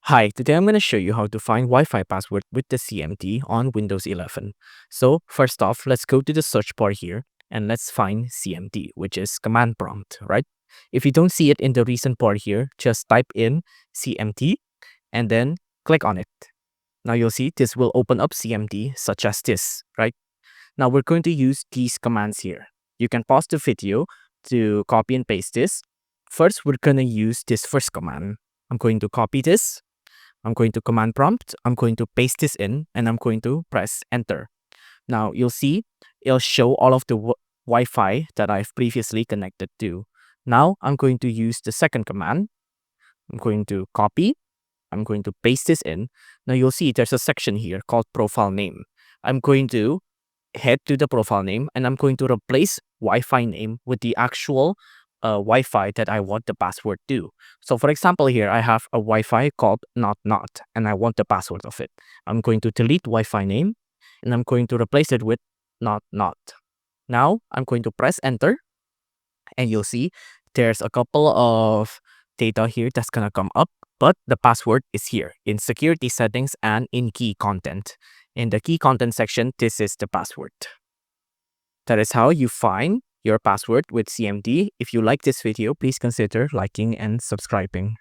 Hi, today I'm going to show you how to find Wi-Fi password with the CMD on Windows 11. So first off, let's go to the search bar here and let's find CMD, which is command prompt, right? If you don't see it in the recent bar here, just type in CMD and then click on it. Now you'll see this will open up CMD such as this, right? Now we're going to use these commands here. You can pause the video to copy and paste this. First, we're going to use this first command. I'm going to copy this. I'm going to command prompt, I'm going to paste this in, and I'm going to press enter. Now you'll see it'll show all of the Wi-Fi that I've previously connected to. Now I'm going to use the second command. I'm going to copy, I'm going to paste this in. Now you'll see there's a section here called profile name. I'm going to head to the profile name and I'm going to replace Wi-Fi name with the actual Wi-Fi that I want the password to. So for example, here I have a Wi-Fi called not and I want the password of it. I'm going to delete Wi-Fi name and I'm going to replace it with not. Now I'm going to press enter and you'll see there's a couple of data here that's gonna come up, but the password is here in security settings and in key content. In the key content section, this is the password. That is how you find your password with CMD. If you like this video, please consider liking and subscribing.